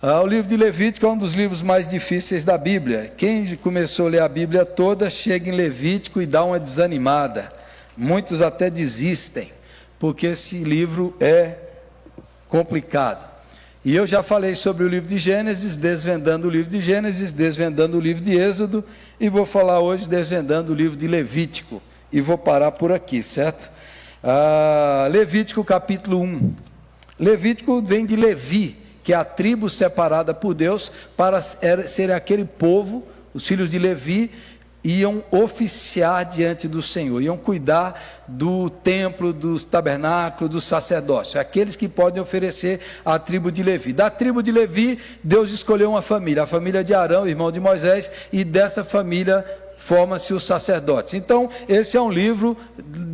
O livro de Levítico é um dos livros mais difíceis da Bíblia. Quem começou a ler a Bíblia toda, chega em Levítico e dá uma desanimada. Muitos até desistem, porque esse livro é complicado. E eu já falei sobre o livro de Gênesis, desvendando o livro de Gênesis, desvendando o livro de Êxodo, e vou falar hoje desvendando o livro de Levítico. E vou parar por aqui, certo? Levítico capítulo 1. Levítico vem de Levi, que é a tribo separada por Deus para ser aquele povo. Os filhos de Levi iam oficiar diante do Senhor, iam cuidar do templo, dos tabernáculos, dos sacerdócios, aqueles que podem oferecer à tribo de Levi. Da tribo de Levi, Deus escolheu uma família, a família de Arão, irmão de Moisés, e dessa família forma-se os sacerdotes. Então, esse é um livro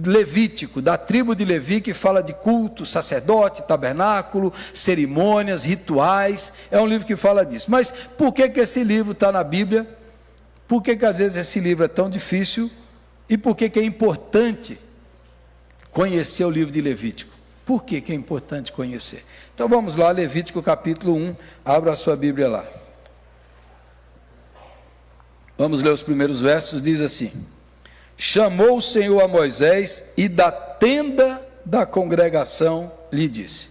levítico, da tribo de Levi, que fala de culto, sacerdote, tabernáculo, cerimônias, rituais. É um livro que fala disso. Mas por que esse livro está na Bíblia? Por que às vezes esse livro é tão difícil? E por que é importante conhecer o livro de Levítico? Por que é importante conhecer? Então vamos lá, Levítico capítulo 1, abra a sua Bíblia lá. Vamos ler os primeiros versos, diz assim: chamou o Senhor a Moisés e da tenda da congregação lhe disse.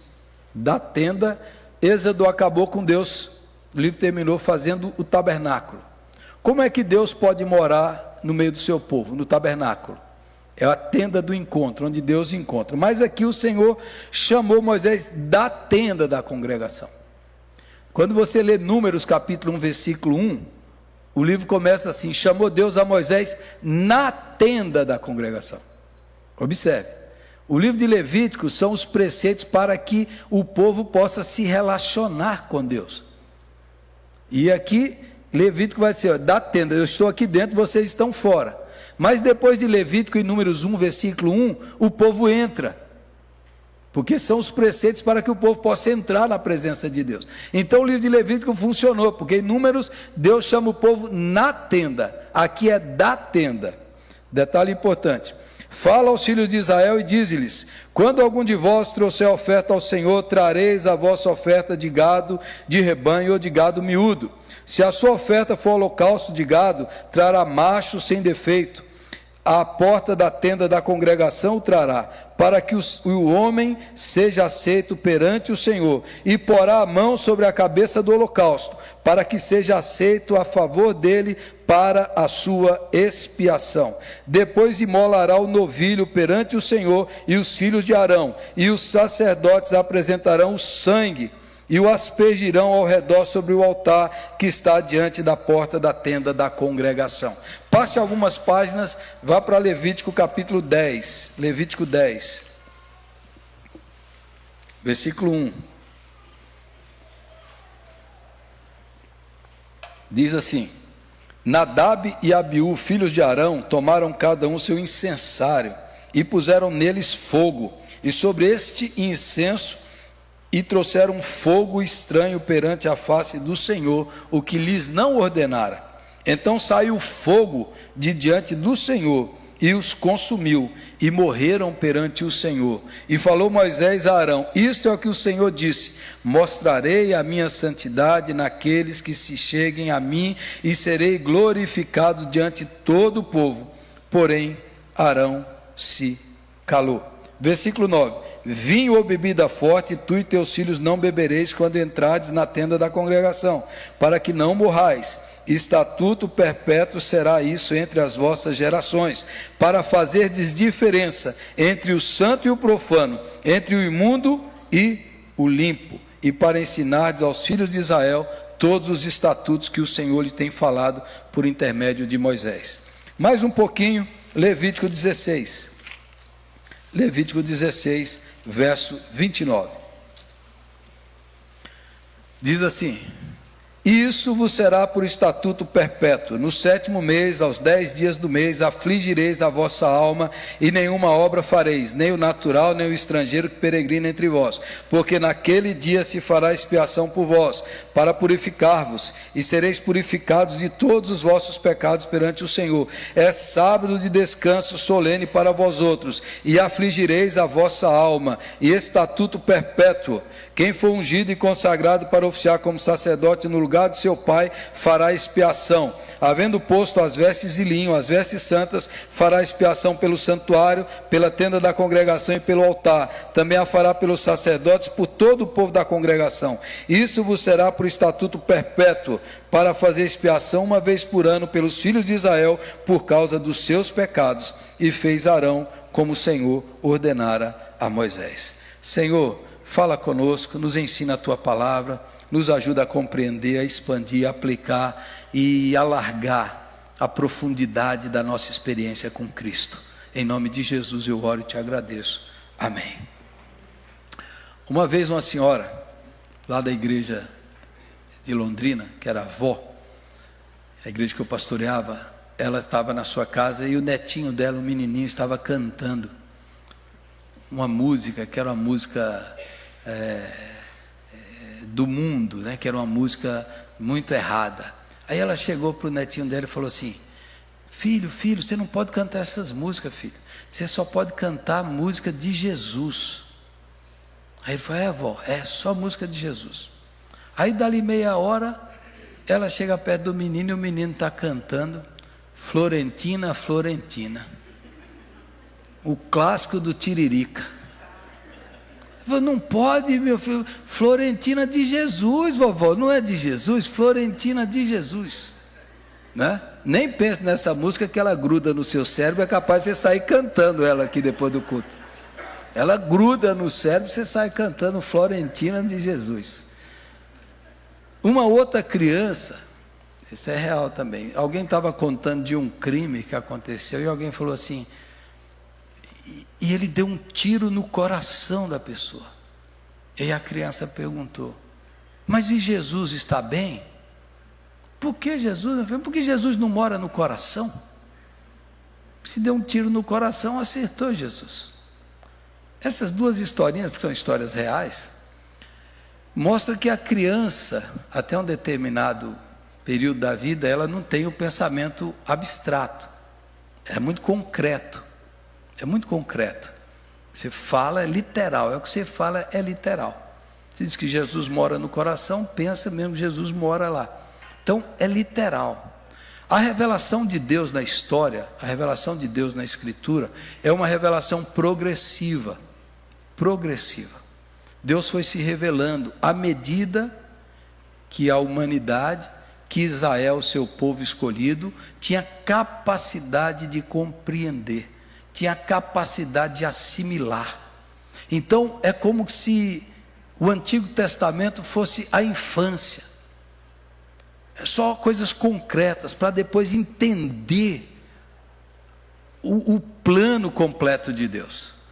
Da tenda, Êxodo acabou com Deus, o livro terminou fazendo o tabernáculo. Como é que Deus pode morar no meio do seu povo? No tabernáculo. É a tenda do encontro, onde Deus encontra. Mas aqui o Senhor chamou Moisés da tenda da congregação. Quando você lê Números capítulo 1, versículo 1, o livro começa assim: chamou Deus a Moisés na tenda da congregação. Observe, o livro de Levítico são os preceitos para que o povo possa se relacionar com Deus. E aqui, Levítico vai ser, da tenda, eu estou aqui dentro, vocês estão fora. Mas depois de Levítico, em Números 1, versículo 1, o povo entra. Porque são os preceitos para que o povo possa entrar na presença de Deus. Então o livro de Levítico funcionou, porque em Números Deus chama o povo na tenda, aqui é da tenda. Detalhe importante: fala aos filhos de Israel e diz-lhes: quando algum de vós trouxer oferta ao Senhor, trareis a vossa oferta de gado, de rebanho ou de gado miúdo. Se a sua oferta for holocausto de gado, trará macho sem defeito. À porta da tenda da congregação o trará, para que o homem seja aceito perante o Senhor, e porá a mão sobre a cabeça do holocausto, para que seja aceito a favor dele para a sua expiação. Depois imolará o novilho perante o Senhor e os filhos de Arão, e os sacerdotes apresentarão o sangue, e o aspergirão ao redor sobre o altar que está diante da porta da tenda da congregação. Passe algumas páginas, vá para Levítico capítulo 10, Levítico 10, versículo 1. Diz assim: Nadab e Abiú, filhos de Arão, tomaram cada um seu incensário e puseram neles fogo, e sobre este incenso e trouxeram fogo estranho perante a face do Senhor, o que lhes não ordenara. Então saiu fogo de diante do Senhor e os consumiu, e morreram perante o Senhor. E falou Moisés a Arão: isto é o que o Senhor disse: mostrarei a minha santidade naqueles que se cheguem a mim, e serei glorificado diante de todo o povo. Porém Arão se calou. Versículo 9: vinho ou bebida forte, tu e teus filhos não bebereis quando entrardes na tenda da congregação, para que não morrais. Estatuto perpétuo será isso entre as vossas gerações, para fazerdes diferença entre o santo e o profano, entre o imundo e o limpo, e para ensinardes aos filhos de Israel todos os estatutos que o Senhor lhe tem falado por intermédio de Moisés. Mais um pouquinho, Levítico 16. Levítico 16, verso 29. Diz assim: Isso vos será por estatuto perpétuo. No 7º mês, aos 10 dias do mês, afligireis a vossa alma, e nenhuma obra fareis, nem o natural, nem o estrangeiro que peregrina entre vós, porque naquele dia se fará expiação por vós, para purificar-vos, e sereis purificados de todos os vossos pecados perante o Senhor. É sábado de descanso solene para vós outros, e afligireis a vossa alma, e estatuto perpétuo. Quem for ungido e consagrado para oficiar como sacerdote no lugar de seu pai, fará expiação. Havendo posto as vestes de linho, as vestes santas, fará expiação pelo santuário, pela tenda da congregação e pelo altar. Também a fará pelos sacerdotes, por todo o povo da congregação. Isso vos será por estatuto perpétuo, para fazer expiação uma vez por ano pelos filhos de Israel, por causa dos seus pecados. E fez Arão como o Senhor ordenara a Moisés. Senhor, fala conosco, nos ensina a Tua palavra, nos ajuda a compreender, a expandir, a aplicar e alargar a profundidade da nossa experiência com Cristo. Em nome de Jesus eu oro e te agradeço. Amém. Uma vez uma senhora, lá da igreja de Londrina, que era avó, a igreja que eu pastoreava, ela estava na sua casa e o netinho dela, um menininho, estava cantando uma música, que era uma música do mundo, né? Que era uma música muito errada. Aí ela chegou para o netinho dela e falou assim: filho, você não pode cantar essas músicas, filho, você só pode cantar música de Jesus. Aí ele falou: avó, é só música de Jesus. Aí dali meia hora ela chega perto do menino e o menino está cantando Florentina, Florentina, o clássico do Tiririca. Não pode, meu filho, Florentina de Jesus, vovó, não é de Jesus, Florentina de Jesus, né? Nem pense nessa música que ela gruda no seu cérebro, é capaz de você sair cantando ela aqui depois do culto. Ela gruda no cérebro, você sai cantando Florentina de Jesus. Uma outra criança, isso é real também, alguém estava contando de um crime que aconteceu e alguém falou assim, e ele deu um tiro no coração da pessoa. E aí a criança perguntou: mas e Jesus está bem? Por que Jesus? Porque Jesus não mora no coração. Se deu um tiro no coração, acertou Jesus. Essas duas historinhas, que são histórias reais, mostram que a criança, até um determinado período da vida, ela não tem o pensamento abstrato, é muito concreto. É muito concreto. Você fala é literal, é o que você fala é literal. Você diz que Jesus mora no coração, pensa mesmo que Jesus mora lá. Então é literal. A revelação de Deus na história, a revelação de Deus na Escritura, é uma revelação progressiva. Progressiva. Deus foi se revelando à medida que a humanidade, que Israel, seu povo escolhido, tinha capacidade de compreender, tinha capacidade de assimilar. Então é como se o Antigo Testamento fosse a infância, é só coisas concretas para depois entender o plano completo de Deus.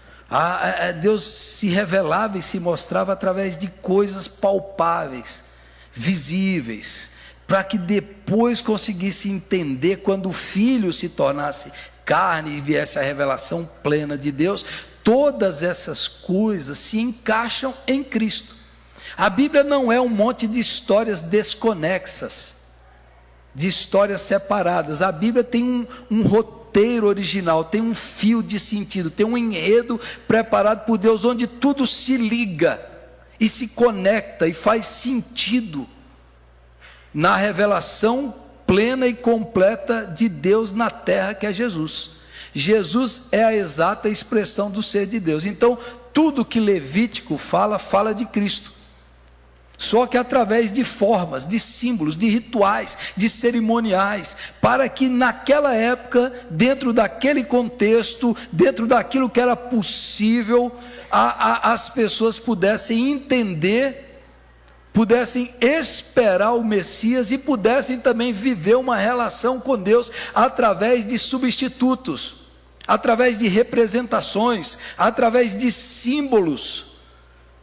Deus se revelava e se mostrava através de coisas palpáveis, visíveis, para que depois conseguisse entender quando o Filho se tornasse carne e viesse a revelação plena de Deus. Todas essas coisas se encaixam em Cristo. A Bíblia não é um monte de histórias desconexas, de histórias separadas. A Bíblia tem um roteiro original, tem um fio de sentido, tem um enredo preparado por Deus, onde tudo se liga e se conecta e faz sentido na revelação plena e completa de Deus na terra, que é Jesus. Jesus é a exata expressão do ser de Deus. Então tudo que Levítico fala de Cristo, só que através de formas, de símbolos, de rituais, de cerimoniais, para que naquela época, dentro daquele contexto, dentro daquilo que era possível, as pessoas pudessem entender, pudessem esperar o Messias e pudessem também viver uma relação com Deus através de substitutos, através de representações, através de símbolos,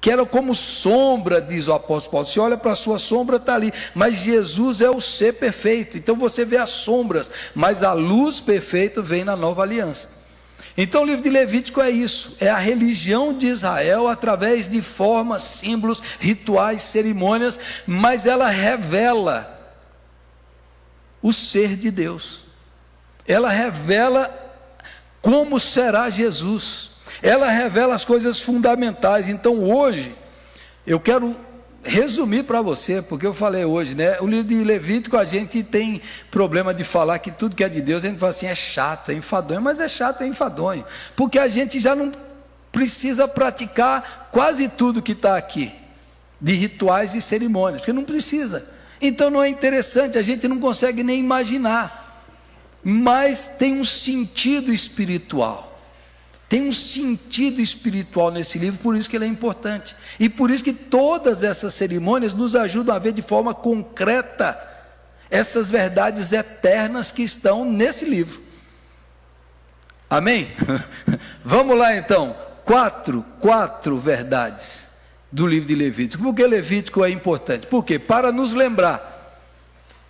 que era como sombra, diz o apóstolo Paulo. Você olha para a sua sombra, está ali, mas Jesus é o ser perfeito, então você vê as sombras, mas a luz perfeita vem na nova aliança. Então o livro de Levítico é isso, é a religião de Israel através de formas, símbolos, rituais, cerimônias, mas ela revela o ser de Deus, ela revela como será Jesus, ela revela as coisas fundamentais. Então hoje, eu quero resumir para você, porque eu falei hoje, né? O livro de Levítico, a gente tem problema de falar que tudo que é de Deus, a gente fala assim, é chato, é enfadonho, mas é chato, é enfadonho, porque a gente já não precisa praticar quase tudo que está aqui, de rituais e cerimônias, porque não precisa, então não é interessante, a gente não consegue nem imaginar, mas tem um sentido espiritual. Tem um sentido espiritual nesse livro, por isso que ele é importante. E por isso que todas essas cerimônias nos ajudam a ver de forma concreta essas verdades eternas que estão nesse livro. Amém? Vamos lá então, quatro verdades do livro de Levítico. Por que Levítico é importante? Por quê? Para nos lembrar,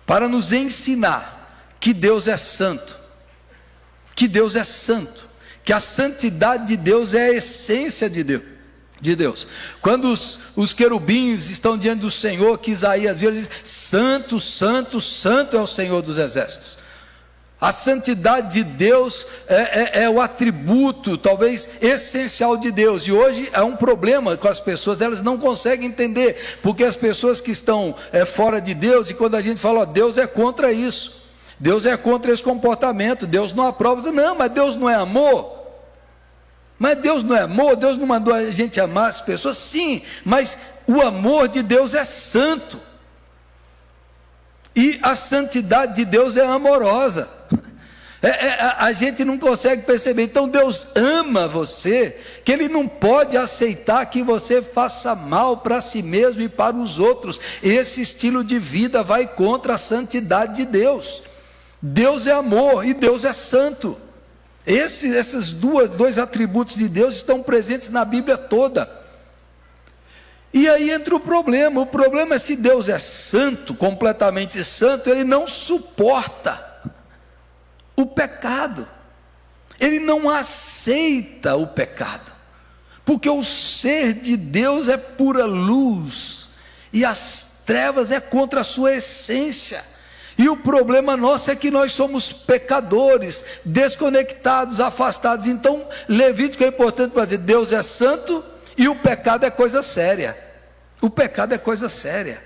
para nos ensinar que Deus é santo, que Deus é santo, que a santidade de Deus é a essência de Deus. Quando os querubins estão diante do Senhor, que Isaías viu, ele diz, santo, santo, santo é o Senhor dos exércitos. A santidade de Deus é o atributo, talvez, essencial de Deus, e hoje há um problema com as pessoas, elas não conseguem entender, porque as pessoas que estão fora de Deus, e quando a gente fala, ó, Deus é contra isso, Deus é contra esse comportamento, Deus não aprova, não, mas Deus não é amor, Deus não mandou a gente amar as pessoas, sim, mas o amor de Deus é santo, e a santidade de Deus é amorosa, a gente não consegue perceber. Então Deus ama você, que Ele não pode aceitar que você faça mal para si mesmo e para os outros. Esse estilo de vida vai contra a santidade de Deus. Deus é amor e Deus é santo. Esses dois atributos de Deus estão presentes na Bíblia toda. E aí entra o problema é se Deus é santo, completamente santo, Ele não suporta o pecado, Ele não aceita o pecado, porque o ser de Deus é pura luz, e as trevas é contra a sua essência, e o problema nosso é que nós somos pecadores, desconectados, afastados. Então Levítico é importante para dizer, Deus é santo, e o pecado é coisa séria, o pecado é coisa séria,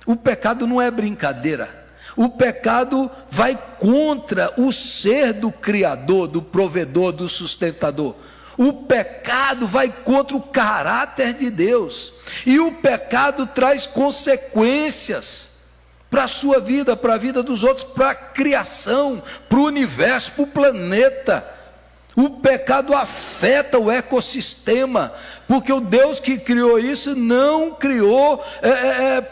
o pecado não é brincadeira. O pecado vai contra o ser do Criador, do provedor, do sustentador. O pecado vai contra o caráter de Deus. E o pecado traz consequências para a sua vida, para a vida dos outros, para a criação, para o universo, para o planeta. O pecado afeta o ecossistema, porque o Deus que criou isso não criou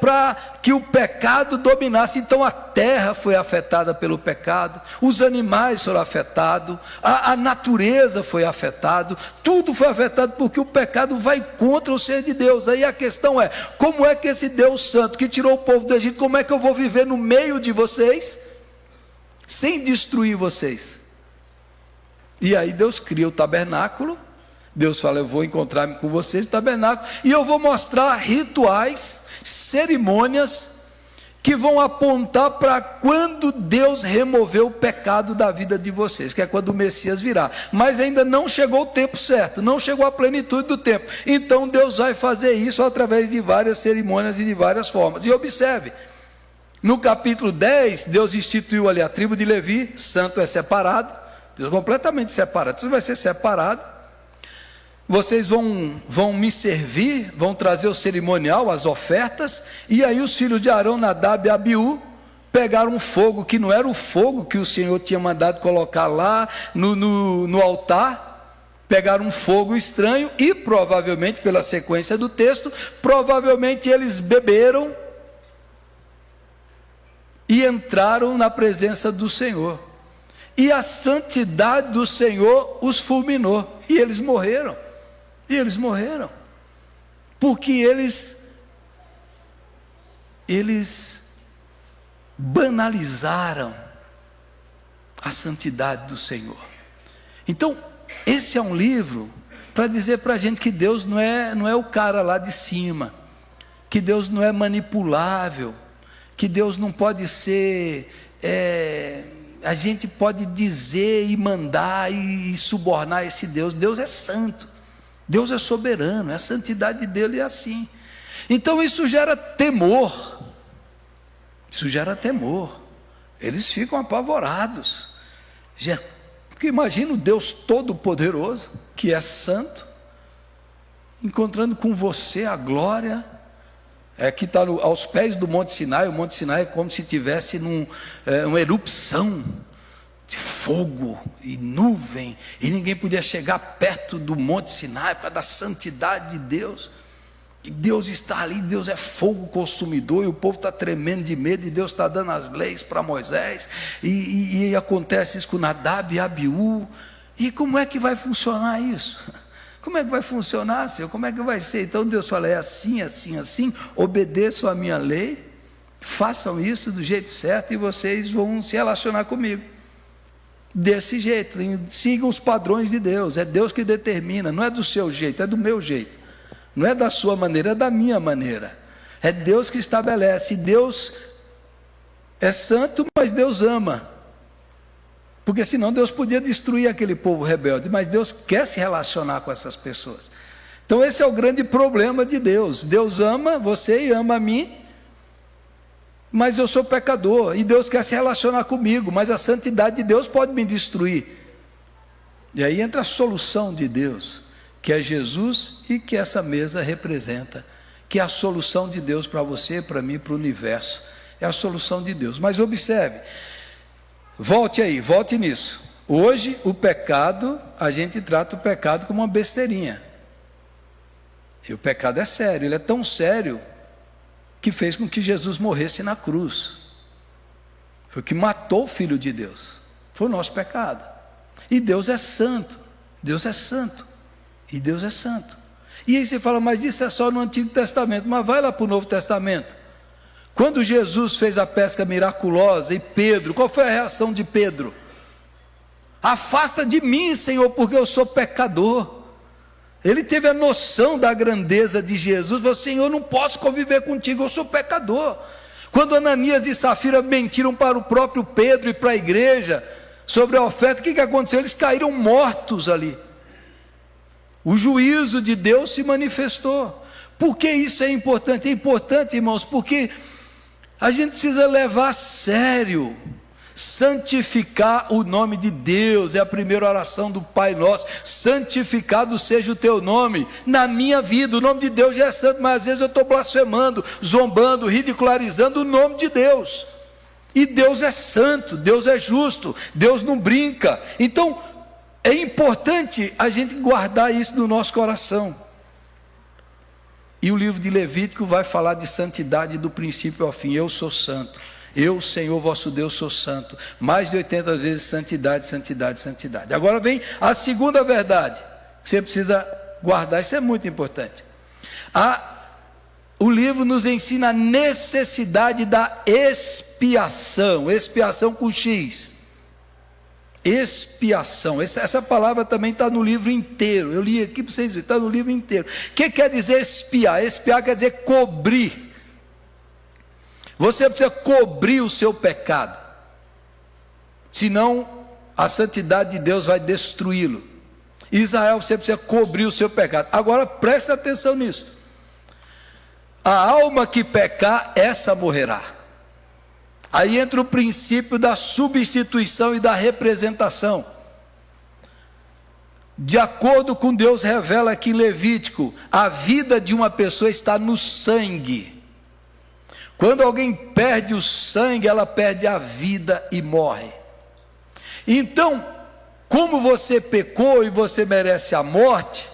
para que o pecado dominasse. Então a terra foi afetada pelo pecado, os animais foram afetados, a natureza foi afetada, tudo foi afetado porque o pecado vai contra o ser de Deus. Aí a questão é, como é que esse Deus santo que tirou o povo do Egito, como é que eu vou viver no meio de vocês sem destruir vocês? E aí Deus cria o tabernáculo. Deus fala, eu vou encontrar-me com vocês no tabernáculo, e eu vou mostrar rituais, cerimônias, que vão apontar para quando Deus removeu o pecado da vida de vocês, que é quando o Messias virá, mas ainda não chegou o tempo certo, não chegou a plenitude do tempo, então Deus vai fazer isso através de várias cerimônias e de várias formas. E observe, no capítulo 10, Deus instituiu ali a tribo de Levi, santo é separado, Deus completamente separado, tudo vai ser separado. Vocês vão me servir, vão trazer o cerimonial, as ofertas, e aí os filhos de Arão, Nadab e Abiú, pegaram um fogo, que não era o fogo que o Senhor tinha mandado colocar lá no altar, pegaram um fogo estranho, e provavelmente, pela sequência do texto, provavelmente eles beberam, e entraram na presença do Senhor, e a santidade do Senhor os fulminou, e eles morreram. porque eles banalizaram a santidade do Senhor. Então, esse é um livro para dizer para a gente que Deus não é o cara lá de cima, que Deus não é manipulável, que Deus não pode ser, a gente pode dizer e mandar e subornar esse Deus. Deus é santo, Deus é soberano, a santidade dele é assim. Então isso gera temor, eles ficam apavorados, porque imagina o Deus Todo-Poderoso, que é santo, encontrando com você a glória, que está aos pés do Monte Sinai. O Monte Sinai é como se estivesse uma erupção de fogo e nuvem, e ninguém podia chegar perto do Monte Sinai por causa da santidade de Deus. E Deus está ali, Deus é fogo consumidor, e o povo está tremendo de medo, e Deus está dando as leis para Moisés, e acontece isso com Nadab e Abiú. E como é que vai funcionar isso? Como é que vai funcionar, Senhor? Como é que vai ser? Então Deus fala, é assim, assim, assim, obedeçam a minha lei, façam isso do jeito certo, e vocês vão se relacionar comigo desse jeito. Sigam os padrões de Deus, é Deus que determina, não é do seu jeito, é do meu jeito, não é da sua maneira, é da minha maneira, é Deus que estabelece. Deus é santo, mas Deus ama, porque senão Deus podia destruir aquele povo rebelde, mas Deus quer se relacionar com essas pessoas. Então esse é o grande problema de Deus. Deus ama você e ama a mim, mas eu sou pecador, e Deus quer se relacionar comigo, mas a santidade de Deus pode me destruir. E aí entra a solução de Deus, que é Jesus, e que essa mesa representa, que é a solução de Deus para você, para mim, para o universo. É a solução de Deus. Mas observe, volte nisso. Hoje o pecado, a gente trata o pecado como uma besteirinha, e o pecado é sério, ele é tão sério que fez com que Jesus morresse na cruz. Foi o que matou o Filho de Deus, foi o nosso pecado. E Deus é santo, Deus é santo, e Deus é santo. E aí você fala, mas isso é só no Antigo Testamento. Mas vai lá para o Novo Testamento. Quando Jesus fez a pesca miraculosa, e Pedro, qual foi a reação de Pedro? Afasta de mim, Senhor, porque eu sou pecador. Ele teve a noção da grandeza de Jesus, falou, Senhor, eu não posso conviver contigo, eu sou pecador. Quando Ananias e Safira mentiram para o próprio Pedro e para a igreja, sobre a oferta, o que aconteceu? Eles caíram mortos ali. O juízo de Deus se manifestou. Por que isso é importante? É importante, irmãos, porque a gente precisa levar a sério, santificar o nome de Deus. É a primeira oração do Pai Nosso: santificado seja o teu nome na minha vida. O nome de Deus já é santo, mas às vezes eu estou blasfemando, zombando, ridicularizando o nome de Deus. E Deus é santo, Deus é justo, Deus não brinca. Então é importante a gente guardar isso no nosso coração. E o livro de Levítico vai falar de santidade do princípio ao fim. Eu sou santo, eu, Senhor vosso Deus, sou santo. Mais de 80 vezes santidade, santidade, santidade. Agora vem a segunda verdade que você precisa guardar, isso é muito importante. O livro nos ensina a necessidade da expiação, expiação com X. Expiação, essa palavra também está no livro inteiro. Eu li aqui para vocês verem, está no livro inteiro. O que quer dizer expiar? Expiar quer dizer cobrir. Você precisa cobrir o seu pecado, senão a santidade de Deus vai destruí-lo. Israel, você precisa cobrir o seu pecado. Agora preste atenção nisso: a alma que pecar, essa morrerá. Aí entra o princípio da substituição e da representação. De acordo com Deus revela aqui em Levítico, a vida de uma pessoa está no sangue. Quando alguém perde o sangue, ela perde a vida e morre. Então, como você pecou e você merece a morte,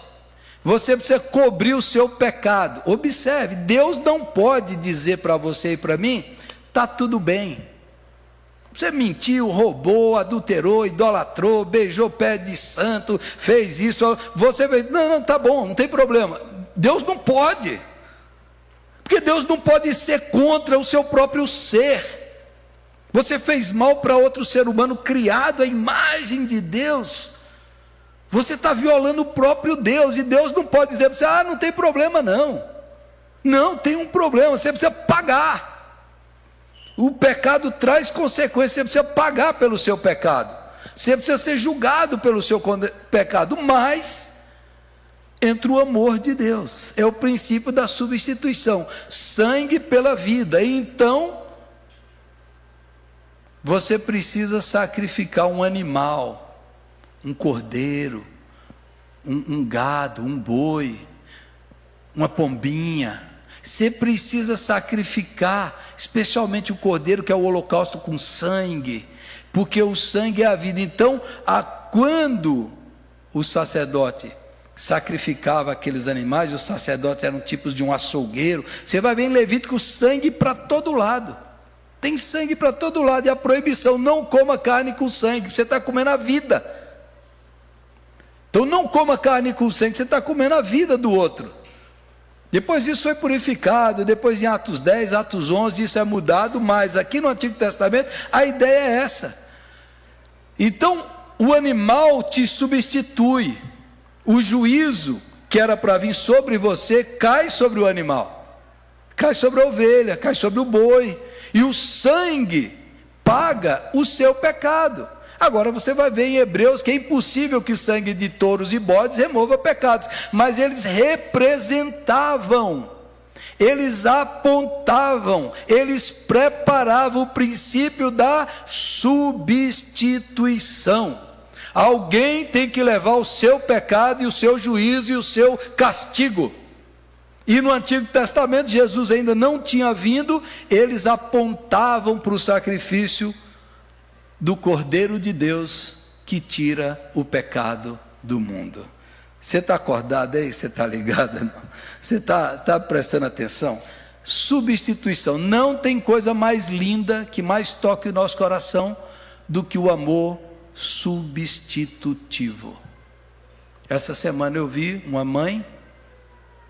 você precisa cobrir o seu pecado. Observe, Deus não pode dizer para você e para mim: está tudo bem. Você mentiu, roubou, adulterou, idolatrou, beijou pé de santo, fez isso, você fez, não, tá bom, não tem problema. Deus não pode, porque Deus não pode ser contra o seu próprio ser. Você fez mal para outro ser humano criado à imagem de Deus, você está violando o próprio Deus, e Deus não pode dizer para você: não tem problema não, tem um problema, você precisa pagar. O pecado traz consequências, você precisa pagar pelo seu pecado, você precisa ser julgado pelo seu pecado, mas entra o amor de Deus, é o princípio da substituição, sangue pela vida. E então você precisa sacrificar um animal, um cordeiro, um gado, um boi, uma pombinha. Você precisa sacrificar, especialmente o cordeiro, que é o holocausto com sangue, porque o sangue é a vida. Então, quando o sacerdote sacrificava aqueles animais, os sacerdotes eram tipos de um açougueiro. Você vai ver em Levítico sangue para todo lado, tem sangue para todo lado, e a proibição: não coma carne com sangue, você está comendo a vida. Então não coma carne com sangue, você está comendo a vida do outro. Depois isso foi purificado, depois em Atos 10, Atos 11, isso é mudado, mas aqui no Antigo Testamento a ideia é essa. Então o animal te substitui, o juízo que era para vir sobre você cai sobre o animal, cai sobre a ovelha, cai sobre o boi, e o sangue paga o seu pecado. Agora você vai ver em Hebreus que é impossível que sangue de touros e bodes remova pecados, mas eles representavam, eles apontavam, eles preparavam o princípio da substituição. Alguém tem que levar o seu pecado e o seu juízo e o seu castigo. E no Antigo Testamento Jesus ainda não tinha vindo, eles apontavam para o sacrifício do Cordeiro de Deus que tira o pecado do mundo. Você está acordado aí? Você está ligado? Você está prestando atenção? Substituição. Não tem coisa mais linda, que mais toque o nosso coração, do que o amor substitutivo. Essa semana eu vi uma mãe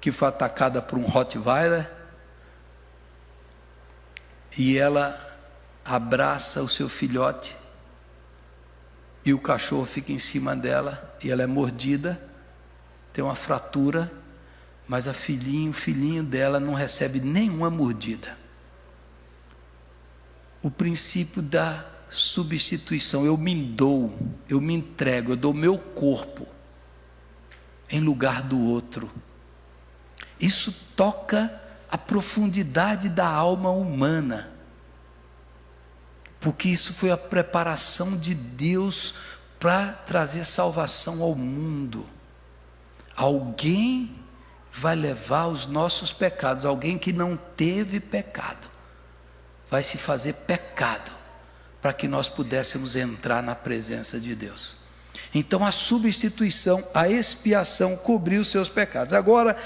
que foi atacada por um Rottweiler, e ela abraça o seu filhote, e o cachorro fica em cima dela, e ela é mordida, tem uma fratura, mas o filhinho dela não recebe nenhuma mordida. O princípio da substituição: eu me dou, eu me entrego, eu dou meu corpo em lugar do outro. Isso toca a profundidade da alma humana, porque isso foi a preparação de Deus para trazer salvação ao mundo. Alguém vai levar os nossos pecados, alguém que não teve pecado, vai se fazer pecado, para que nós pudéssemos entrar na presença de Deus. Então a substituição, a expiação cobriu os seus pecados. Agora,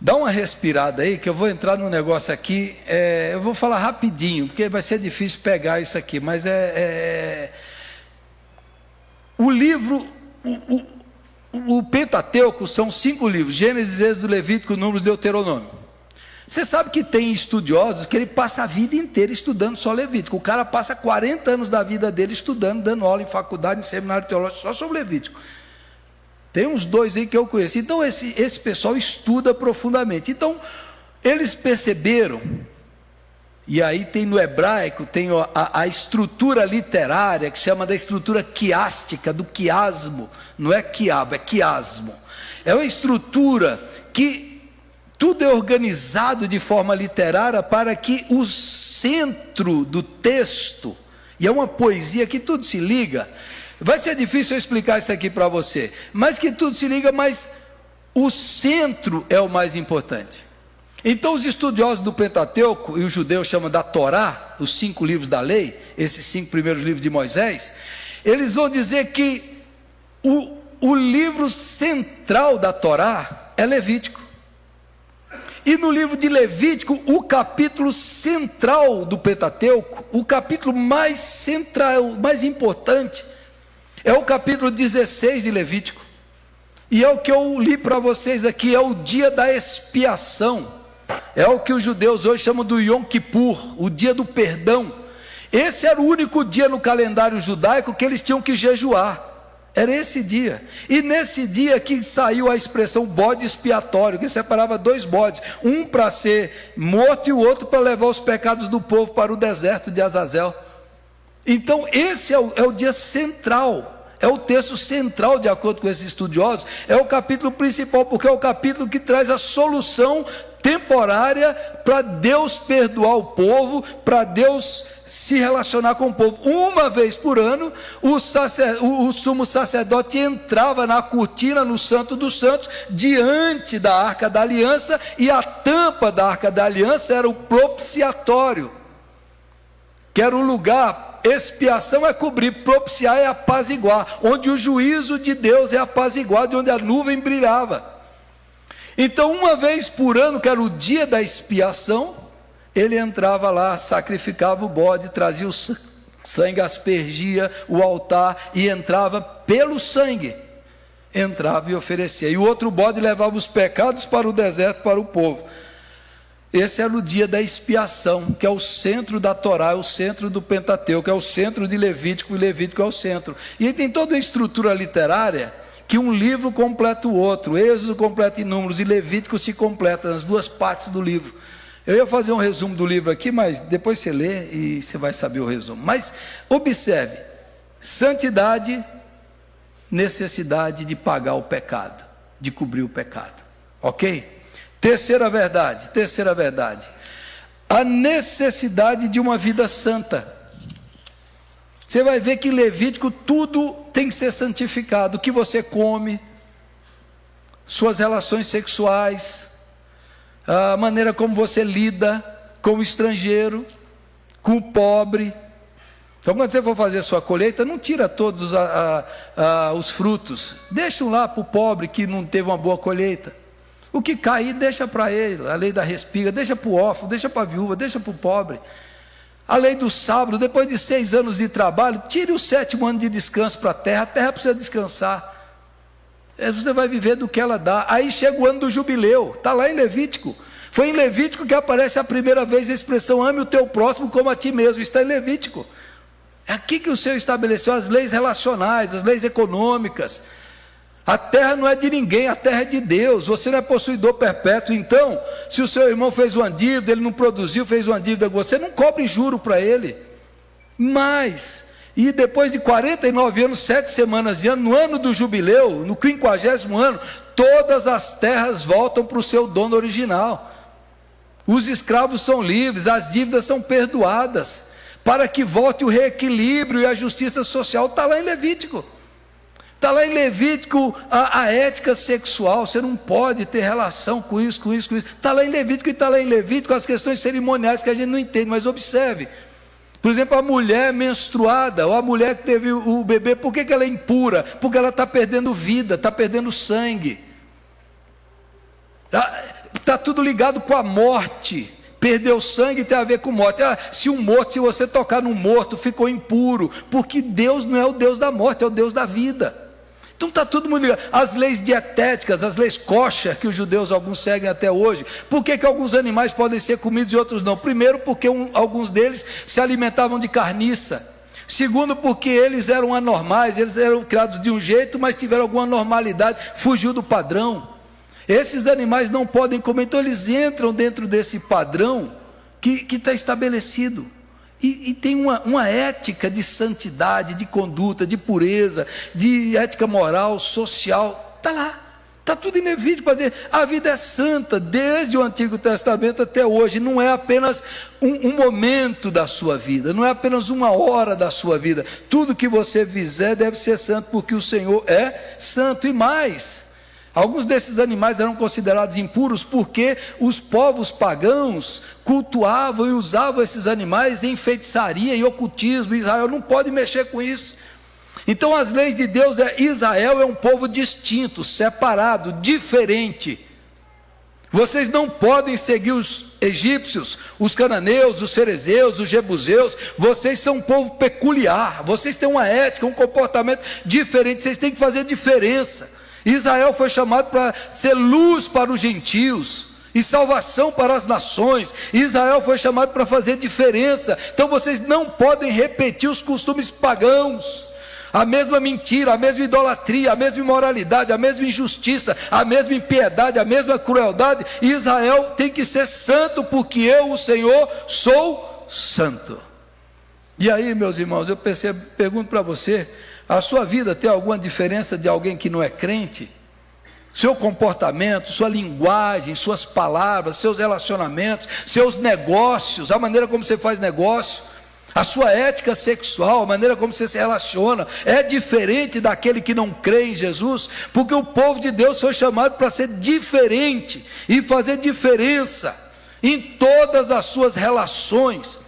dá uma respirada aí, que eu vou entrar num negócio aqui, eu vou falar rapidinho, porque vai ser difícil pegar isso aqui, mas o livro, o Pentateuco são 5 livros: Gênesis, Êxodo, Levítico, Números, Deuteronômio. Você sabe que tem estudiosos que ele passa a vida inteira estudando só Levítico. O cara passa 40 anos da vida dele estudando, dando aula em faculdade, em seminário teológico, só sobre Levítico. Tem uns 2 aí que eu conheço. Então esse pessoal estuda profundamente. Então eles perceberam, e aí tem no hebraico, tem a estrutura literária, que se chama da estrutura quiástica, do quiasmo. Não é quiabo, é quiasmo. É uma estrutura que tudo é organizado de forma literária, para que o centro do texto, e é uma poesia que tudo se liga. Vai ser difícil eu explicar isso aqui para você, mas que tudo se liga, mas o centro é o mais importante. Então os estudiosos do Pentateuco, e os judeus chamam da Torá, os 5 livros da lei, esses 5 primeiros livros de Moisés, eles vão dizer que o livro central da Torá é Levítico. E no livro de Levítico, o capítulo central do Pentateuco, o capítulo mais central, mais importante, é o capítulo 16 de Levítico. E é o que eu li para vocês aqui, é o dia da expiação. É o que os judeus hoje chamam do Yom Kippur, o dia do perdão. Esse era o único dia no calendário judaico que eles tinham que jejuar. Era esse dia. E nesse dia que saiu a expressão bode expiatório, que separava dois bodes, um para ser morto e o outro para levar os pecados do povo para o deserto de Azazel. Então esse é o dia central, é o texto central, de acordo com esses estudiosos, é o capítulo principal, porque é o capítulo que traz a solução temporária para Deus perdoar o povo, para Deus se relacionar com o povo. Uma vez por ano, o sumo sacerdote entrava na cortina, no Santo dos Santos, diante da Arca da Aliança, e a tampa da Arca da Aliança era o propiciatório, que era o lugar. Expiação é cobrir, propiciar é apaziguar, onde o juízo de Deus é apaziguado, onde a nuvem brilhava. Então, uma vez por ano, que era o dia da expiação, ele entrava lá, sacrificava o bode, trazia o sangue, aspergia o altar e entrava pelo sangue, entrava e oferecia. E o outro bode levava os pecados para o deserto, para o povo. Esse era o dia da expiação, que é o centro da Torá, é o centro do Pentateuco, é o centro de Levítico, e Levítico é o centro. E aí tem toda a estrutura literária, que um livro completa o outro, Êxodo completa em Números, e Levítico se completa nas duas partes do livro. Eu ia fazer um resumo do livro aqui, mas depois você lê e você vai saber o resumo. Mas observe, santidade, necessidade de pagar o pecado, de cobrir o pecado, ok? Terceira verdade, a necessidade de uma vida santa. Você vai ver que em Levítico tudo tem que ser santificado, o que você come, suas relações sexuais, a maneira como você lida com o estrangeiro, com o pobre. Então, quando você for fazer sua colheita, não tira todos os frutos, deixa lá para o pobre que não teve uma boa colheita. O que cair, deixa para ele, a lei da respiga, deixa para o órfão, deixa para a viúva, deixa para o pobre. A lei do sábado, depois de 6 anos de trabalho, tire o 7º ano de descanso para a terra precisa descansar. Você vai viver do que ela dá. Aí chega o ano do jubileu, está lá em Levítico. Foi em Levítico que aparece a primeira vez a expressão ame o teu próximo como a ti mesmo, está em Levítico. É aqui que o Senhor estabeleceu as leis relacionais, as leis econômicas. A terra não é de ninguém, a terra é de Deus, você não é possuidor perpétuo. Então, se o seu irmão fez uma dívida, ele não produziu, fez uma dívida com você, não cobre juro para ele. Mas, e depois de 49 anos, 7 semanas de ano, no ano do jubileu, no 50º ano, todas as terras voltam para o seu dono original. Os escravos são livres, as dívidas são perdoadas, para que volte o reequilíbrio e a justiça social. Está lá em Levítico. Está lá em Levítico a ética sexual, você não pode ter relação com isso. Está lá em Levítico, e está lá em Levítico as questões cerimoniais que a gente não entende, mas observe. Por exemplo, a mulher menstruada, ou a mulher que teve o bebê, por que ela é impura? Porque ela está perdendo vida, está perdendo sangue. Está tudo ligado com a morte. Perder o sangue tem a ver com morte. Se você tocar num morto, ficou impuro, porque Deus não é o Deus da morte, é o Deus da vida. Então está tudo muito ligado. As leis dietéticas, as leis kosher, que os judeus alguns seguem até hoje. Por que alguns animais podem ser comidos e outros não? Primeiro, porque alguns deles se alimentavam de carniça. Segundo, porque eles eram anormais, eles eram criados de um jeito, mas tiveram alguma anormalidade, fugiu do padrão. Esses animais não podem comer, então eles entram dentro desse padrão que está estabelecido. E tem uma ética de santidade, de conduta, de pureza, de ética moral, social. Está lá, está tudo em Levítico para dizer, a vida é santa, desde o Antigo Testamento até hoje. Não é apenas um momento da sua vida, não é apenas uma hora da sua vida. Tudo que você fizer deve ser santo, porque o Senhor é santo. E mais, alguns desses animais eram considerados impuros porque os povos pagãos cultuavam e usavam esses animais em feitiçaria, em ocultismo. Israel não pode mexer com isso. Então as leis de Deus Israel é um povo distinto, separado, diferente. Vocês não podem seguir os egípcios, os cananeus, os ferezeus, os jebuseus. Vocês são um povo peculiar, vocês têm uma ética, um comportamento diferente, vocês têm que fazer diferença. Israel foi chamado para ser luz para os gentios e salvação para as nações. Israel foi chamado para fazer diferença. Então vocês não podem repetir os costumes pagãos, a mesma mentira, a mesma idolatria, a mesma imoralidade, a mesma injustiça, a mesma impiedade, a mesma crueldade. Israel tem que ser santo, porque eu, o Senhor, sou santo. E aí, meus irmãos, eu pergunto para você: a sua vida tem alguma diferença de alguém que não é crente? Seu comportamento, sua linguagem, suas palavras, seus relacionamentos, seus negócios, a maneira como você faz negócio, a sua ética sexual, a maneira como você se relaciona, é diferente daquele que não crê em Jesus? Porque o povo de Deus foi chamado para ser diferente e fazer diferença em todas as suas relações,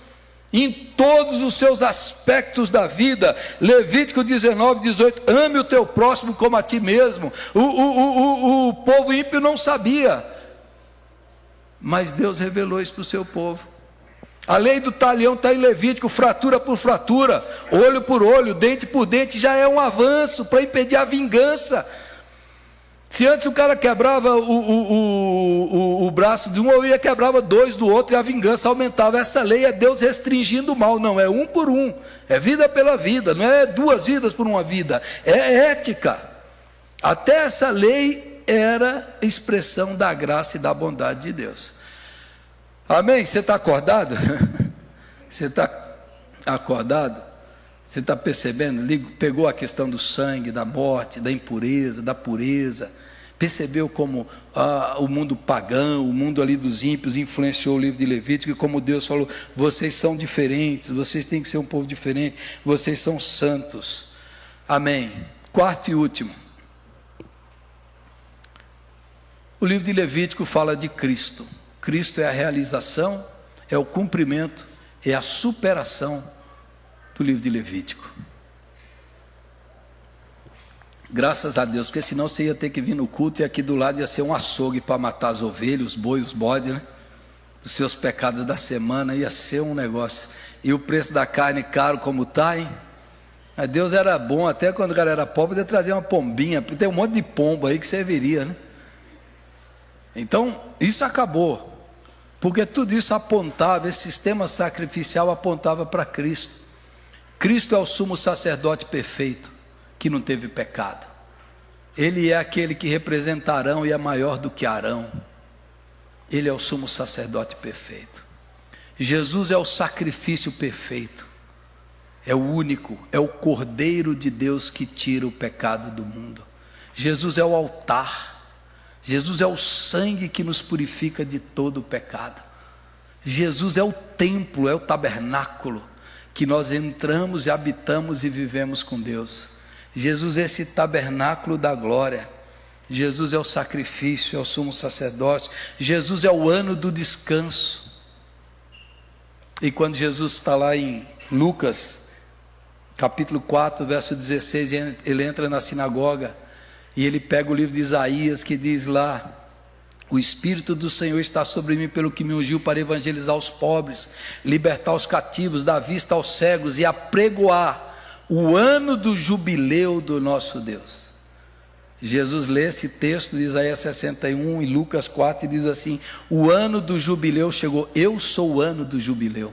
em todos os seus aspectos da vida. Levítico 19:18, ame o teu próximo como a ti mesmo. O povo ímpio não sabia, mas Deus revelou isso para o seu povo. A lei do talião está em Levítico, fratura por fratura, olho por olho, dente por dente, já é um avanço para impedir a vingança. Se antes o cara quebrava o braço de um, ou ia quebrava dois do outro, e a vingança aumentava. Essa lei é Deus restringindo o mal, não é um por um, é vida pela vida, não é duas vidas por uma vida, é ética. Até essa lei era expressão da graça e da bondade de Deus. Amém? Você está acordado? Você está acordado? Você está percebendo? Pegou a questão do sangue, da morte, da impureza, da pureza. Percebeu como o mundo pagão, o mundo ali dos ímpios influenciou o livro de Levítico, e como Deus falou: vocês são diferentes, vocês têm que ser um povo diferente, vocês são santos. Amém. Quarto e último. O livro de Levítico fala de Cristo. Cristo é a realização, é o cumprimento, é a superação do livro de Levítico. Graças a Deus, porque senão você ia ter que vir no culto, e aqui do lado ia ser um açougue para matar as ovelhas, os bois, os bodes, né? Dos seus pecados da semana, ia ser um negócio. E o preço da carne caro como está, hein? Mas Deus era bom, até quando o cara era pobre, podia trazer uma pombinha, porque tem um monte de pombo aí que serviria, né? Então, isso acabou, porque tudo isso apontava, esse sistema sacrificial apontava para Cristo. Cristo é o sumo sacerdote perfeito, que não teve pecado. Ele é aquele que representa Arão e é maior do que Arão. Ele é o sumo sacerdote perfeito. Jesus é o sacrifício perfeito. É o único, é o Cordeiro de Deus que tira o pecado do mundo. Jesus é o altar. Jesus é o sangue que nos purifica de todo o pecado. Jesus é o templo, é o tabernáculo que nós entramos e habitamos e vivemos com Deus. Jesus é esse tabernáculo da glória. Jesus é o sacrifício, é o sumo sacerdócio. Jesus é o ano do descanso. E quando Jesus está lá em Lucas, capítulo 4, verso 16, ele entra na sinagoga, e ele pega o livro de Isaías, que diz lá: o Espírito do Senhor está sobre mim, pelo que me ungiu para evangelizar os pobres, libertar os cativos, dar vista aos cegos, e apregoar o ano do jubileu do nosso Deus. Jesus lê esse texto de Isaías 61 e Lucas 4 e diz assim: o ano do jubileu chegou, eu sou o ano do jubileu.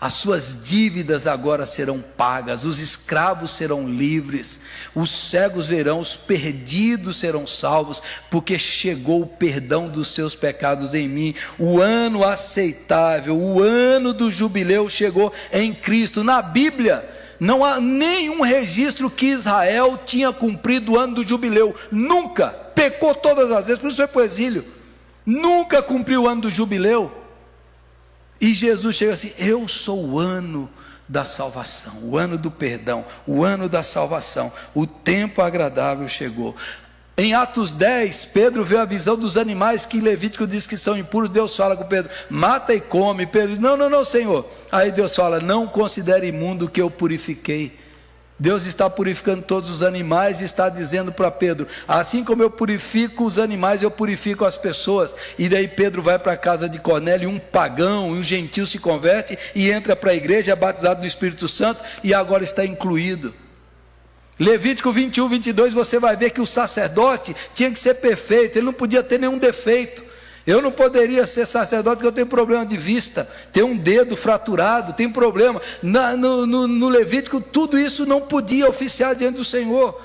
As suas dívidas agora serão pagas, os escravos serão livres, os cegos verão, os perdidos serão salvos, porque chegou o perdão dos seus pecados em mim. O ano aceitável, o ano do jubileu chegou em Cristo. Na Bíblia não há nenhum registro que Israel tinha cumprido o ano do jubileu, nunca, pecou todas as vezes, por isso foi para o exílio, nunca cumpriu o ano do jubileu. E Jesus chega assim: eu sou o ano da salvação, o ano do perdão, o ano da salvação, o tempo agradável chegou. Em Atos 10, Pedro vê a visão dos animais que Levítico diz que são impuros. Deus fala com Pedro: mata e come. Pedro diz: não, Senhor. Aí Deus fala: não considere imundo o que eu purifiquei. Deus está purificando todos os animais e está dizendo para Pedro: assim como eu purifico os animais, eu purifico as pessoas. E daí Pedro vai para a casa de Cornélio, um pagão, um gentil se converte e entra para a igreja, é batizado no Espírito Santo e agora está incluído. Levítico 21, 22, você vai ver que o sacerdote tinha que ser perfeito, ele não podia ter nenhum defeito. Eu não poderia ser sacerdote porque eu tenho problema de vista, tenho um dedo fraturado, tenho problema. No Levítico, tudo isso não podia oficiar diante do Senhor,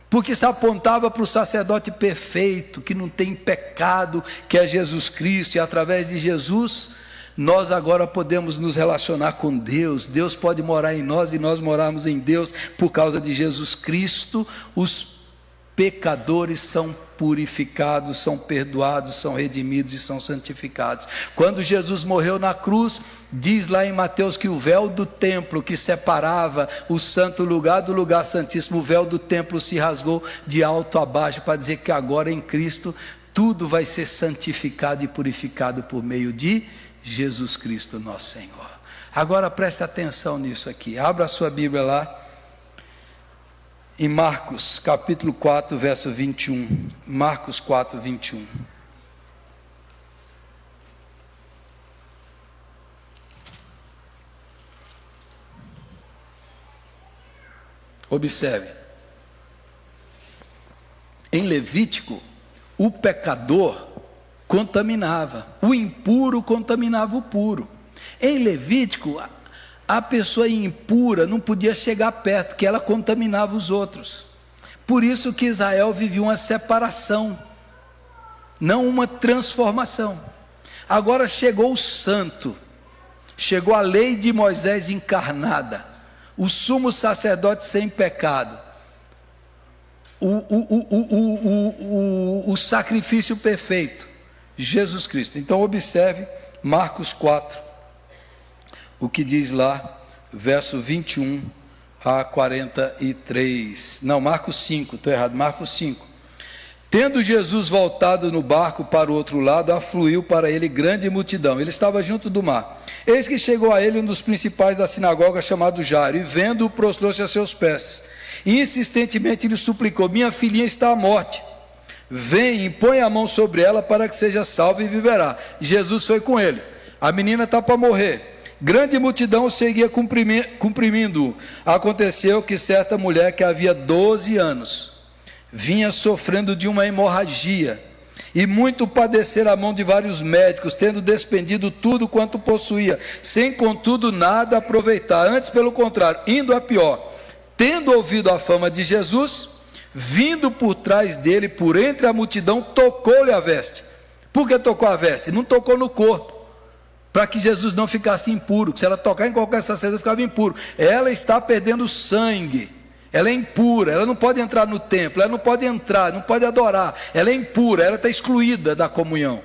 porque se apontava para o sacerdote perfeito, que não tem pecado, que é Jesus Cristo, e através de Jesus nós agora podemos nos relacionar com Deus. Deus pode morar em nós e nós morarmos em Deus por causa de Jesus Cristo. Os pecadores são purificados, são perdoados, são redimidos e são santificados. Quando Jesus morreu na cruz, diz lá em Mateus que o véu do templo que separava o santo lugar do lugar santíssimo, o véu do templo se rasgou de alto a baixo, para dizer que agora em Cristo tudo vai ser santificado e purificado por meio de Jesus Cristo nosso Senhor. Agora preste atenção nisso aqui, abra a sua Bíblia lá em Marcos capítulo 4 verso 21, Marcos 4, 21. Observe, em Levítico o pecador contaminava, o impuro contaminava o puro. Em Levítico, a pessoa impura não podia chegar perto, que ela contaminava os outros. Por isso que Israel vivia uma separação, não uma transformação. Agora chegou o santo, chegou a lei de Moisés encarnada, o sumo sacerdote sem pecado, o sacrifício perfeito, Jesus Cristo. Então observe Marcos 4, o que diz lá, verso 21 a 43, não, Marcos 5, estou errado, Marcos 5. Tendo Jesus voltado no barco para o outro lado, afluiu para ele grande multidão, ele estava junto do mar. Eis que chegou a ele um dos principais da sinagoga, chamado Jairo, e vendo-o, prostrou-se a seus pés, e insistentemente lhe suplicou: minha filhinha está à morte, vem e põe a mão sobre ela para que seja salva e viverá. Jesus foi com ele, a menina está para morrer. Grande multidão o seguia comprimindo-o. Aconteceu que certa mulher que havia 12 anos vinha sofrendo de uma hemorragia, e muito padecer à mão de vários médicos, tendo despendido tudo quanto possuía, sem contudo nada aproveitar, antes pelo contrário, indo a pior. Tendo ouvido a fama de Jesus, vindo por trás dele, por entre a multidão, tocou-lhe a veste. Por que tocou a veste? Não tocou no corpo, para que Jesus não ficasse impuro, que se ela tocar em qualquer sacerdote ficava impuro. Ela está perdendo sangue, ela é impura, ela não pode entrar no templo, ela não pode entrar, não pode adorar, ela é impura, ela está excluída da comunhão,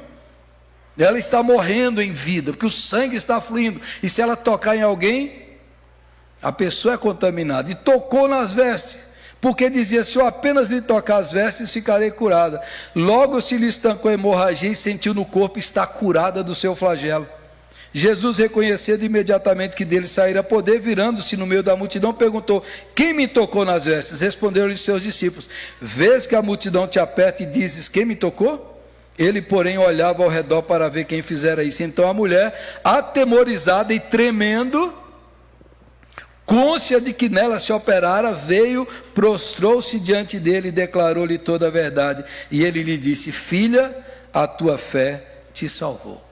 ela está morrendo em vida, porque o sangue está fluindo, e se ela tocar em alguém, a pessoa é contaminada. E tocou nas vestes, porque dizia: se eu apenas lhe tocar as vestes, ficarei curada. Logo se lhe estancou a hemorragia e sentiu no corpo estar curada do seu flagelo. Jesus, reconhecendo imediatamente que dele saíra poder, virando-se no meio da multidão, perguntou: quem me tocou nas vestes? Responderam-lhe seus discípulos: vês que a multidão te aperta e dizes: quem me tocou? Ele, porém, olhava ao redor para ver quem fizera isso. Então a mulher, atemorizada e tremendo, cônscia de que nela se operara, veio, prostrou-se diante dele e declarou-lhe toda a verdade. E ele lhe disse: filha, a tua fé te salvou.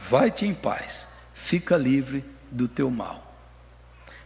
Vai-te em paz, fica livre do teu mal.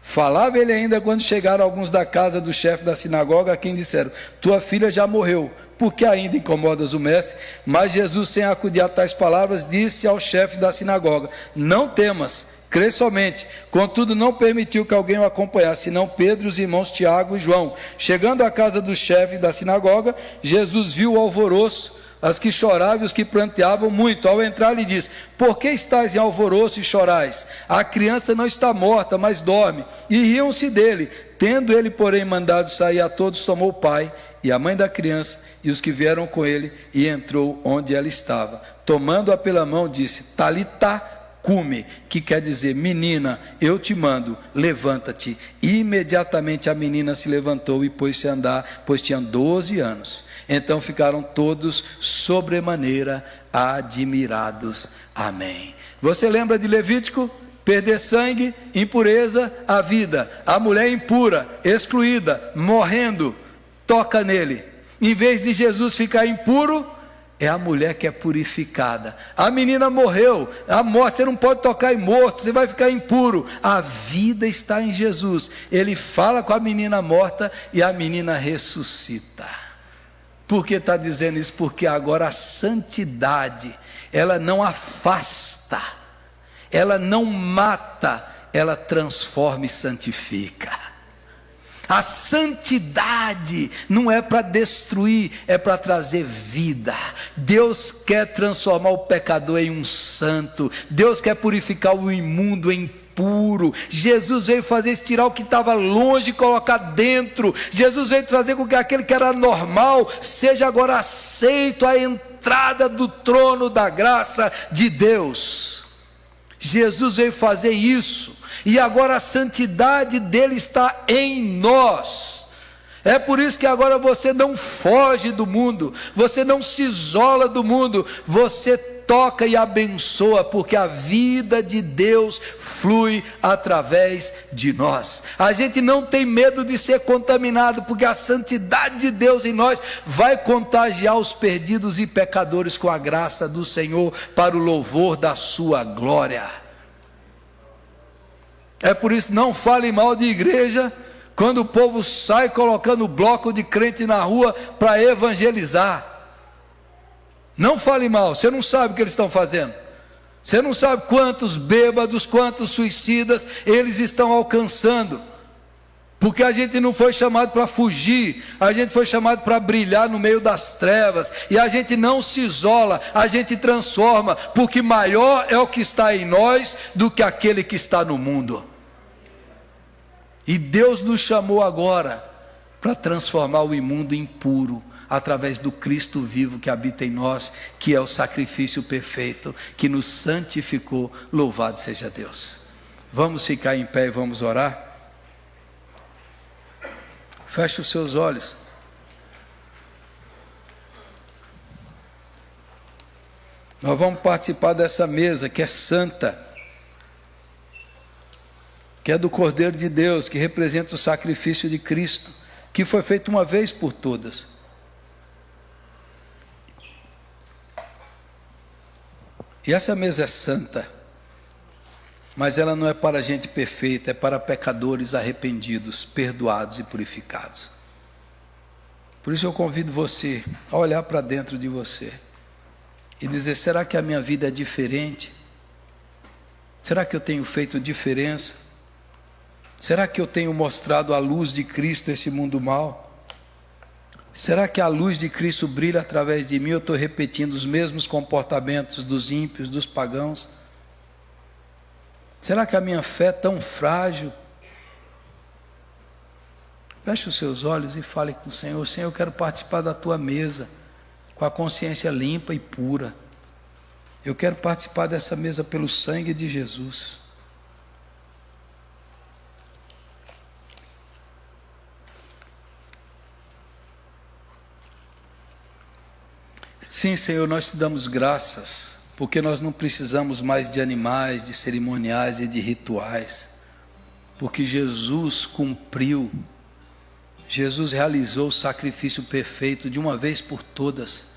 Falava ele ainda quando chegaram alguns da casa do chefe da sinagoga, a quem disseram: tua filha já morreu, por que ainda incomodas o mestre? Mas Jesus, sem acudir a tais palavras, disse ao chefe da sinagoga: não temas, crê somente. Contudo não permitiu que alguém o acompanhasse, senão Pedro, os irmãos Tiago e João. Chegando à casa do chefe da sinagoga, Jesus viu o alvoroço, as que choravam e os que pranteavam muito. Ao entrar lhe disse: por que estáis em alvoroço e chorais? A criança não está morta, mas dorme. E riam-se dele. Tendo ele, porém, mandado sair a todos, tomou o pai e a mãe da criança e os que vieram com ele, e entrou onde ela estava. Tomando-a pela mão, disse: Talitá cumi, que quer dizer: menina, eu te mando, levanta-te. E imediatamente a menina se levantou e pôs-se a andar, pois tinha 12 anos. Então ficaram todos sobremaneira admirados. Amém. Você lembra de Levítico? Perder sangue, impureza, a vida. A mulher impura, excluída, morrendo, toca nele. Em vez de Jesus ficar impuro, é a mulher que é purificada. A menina morreu, a morte, você não pode tocar em morto, você vai ficar impuro. A vida está em Jesus. Ele fala com a menina morta e a menina ressuscita. Por que está dizendo isso? Porque agora a santidade, ela não afasta, ela não mata, ela transforma e santifica. A santidade não é para destruir, é para trazer vida. Deus quer transformar o pecador em um santo. Deus quer purificar o imundo em puro. Jesus veio fazer isso, tirar o que estava longe e colocar dentro. Jesus veio fazer com que aquele que era normal seja agora aceito à entrada do trono da graça de Deus. Jesus veio fazer isso, e agora a santidade dele está em nós. É por isso que agora você não foge do mundo, você não se isola do mundo, você toca e abençoa, porque a vida de Deus flui através de nós. A gente não tem medo de ser contaminado, porque a santidade de Deus em nós vai contagiar os perdidos e pecadores com a graça do Senhor, para o louvor da sua glória. É por isso, não fale mal de igreja, quando o povo sai colocando bloco de crente na rua para evangelizar. Não fale mal, você não sabe o que eles estão fazendo. Você não sabe quantos bêbados, quantos suicidas eles estão alcançando. Porque a gente não foi chamado para fugir, a gente foi chamado para brilhar no meio das trevas. E a gente não se isola, a gente transforma, porque maior é o que está em nós do que aquele que está no mundo. E Deus nos chamou agora para transformar o imundo em puro, através do Cristo vivo que habita em nós, que é o sacrifício perfeito, que nos santificou. Louvado seja Deus. Vamos ficar em pé e vamos orar? Feche os seus olhos. Nós vamos participar dessa mesa que é santa, que é do Cordeiro de Deus, que representa o sacrifício de Cristo, que foi feito uma vez por todas. E essa mesa é santa, mas ela não é para gente perfeita, é para pecadores arrependidos, perdoados e purificados. Por isso eu convido você a olhar para dentro de você e dizer: será que a minha vida é diferente? Será que eu tenho feito diferença? Será que eu tenho mostrado a luz de Cristo a esse mundo mau? Será que a luz de Cristo brilha através de mim? Eu estou repetindo os mesmos comportamentos dos ímpios, dos pagãos? Será que a minha fé é tão frágil? Feche os seus olhos e fale com o Senhor: Senhor, eu quero participar da tua mesa com a consciência limpa e pura. Eu quero participar dessa mesa pelo sangue de Jesus. Sim, Senhor, nós te damos graças, porque nós não precisamos mais de animais, de cerimoniais e de rituais, porque Jesus cumpriu, Jesus realizou o sacrifício perfeito de uma vez por todas.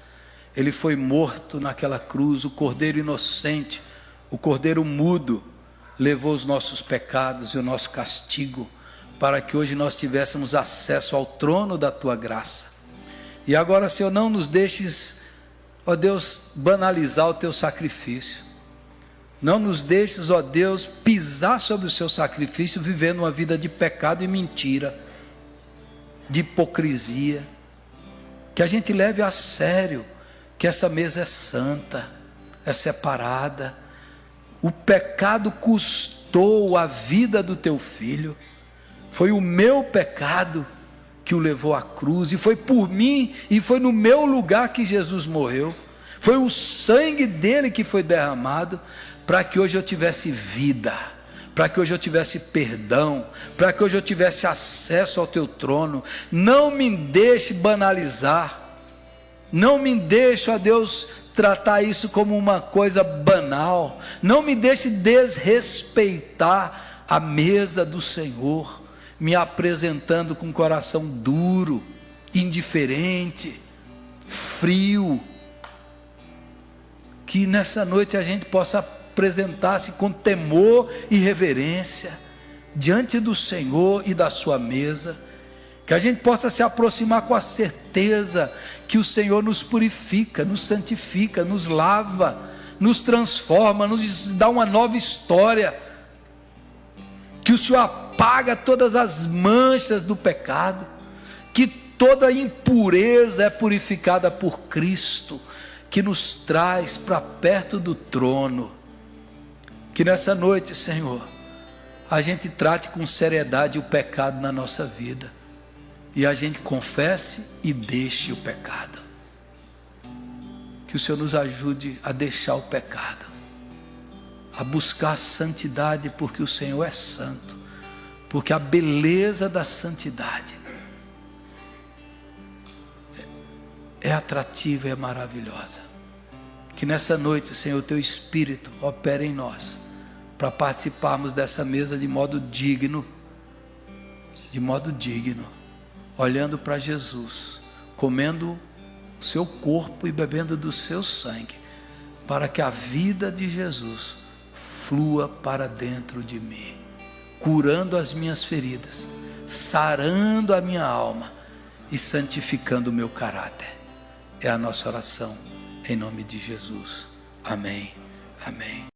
Ele foi morto naquela cruz, o Cordeiro inocente, o Cordeiro mudo, levou os nossos pecados e o nosso castigo, para que hoje nós tivéssemos acesso ao trono da tua graça. E agora, Senhor, não nos deixes, ó Deus, banalizar o teu sacrifício. Não nos deixes, ó Deus, pisar sobre o seu sacrifício, vivendo uma vida de pecado e mentira, de hipocrisia. Que a gente leve a sério que essa mesa é santa, é separada. O pecado custou a vida do teu filho. Foi o meu pecado que o levou à cruz, e foi por mim, e foi no meu lugar que Jesus morreu. Foi o sangue dele que foi derramado, para que hoje eu tivesse vida, para que hoje eu tivesse perdão, para que hoje eu tivesse acesso ao teu trono. Não me deixe banalizar, não me deixe, ó Deus, tratar isso como uma coisa banal. Não me deixe desrespeitar a mesa do Senhor, me apresentando com o coração duro, indiferente, frio. Que nessa noite a gente possa apresentar-se com temor e reverência diante do Senhor e da sua mesa. Que a gente possa se aproximar com a certeza que o Senhor nos purifica, nos santifica, nos lava, nos transforma, nos dá uma nova história. Que o Senhor apaga todas as manchas do pecado, que toda impureza é purificada por Cristo, que nos traz para perto do trono. Que nessa noite, Senhor, a gente trate com seriedade o pecado na nossa vida, e a gente confesse e deixe o pecado. Que o Senhor nos ajude a deixar o pecado, a buscar a santidade, porque o Senhor é santo, porque a beleza da santidade é atrativa e é maravilhosa. Que nessa noite, Senhor, teu Espírito opere em nós, para participarmos dessa mesa de modo digno, olhando para Jesus, comendo o seu corpo e bebendo do seu sangue, para que a vida de Jesus flua para dentro de mim, curando as minhas feridas, sarando a minha alma e santificando o meu caráter. É a nossa oração, em nome de Jesus. Amém. Amém.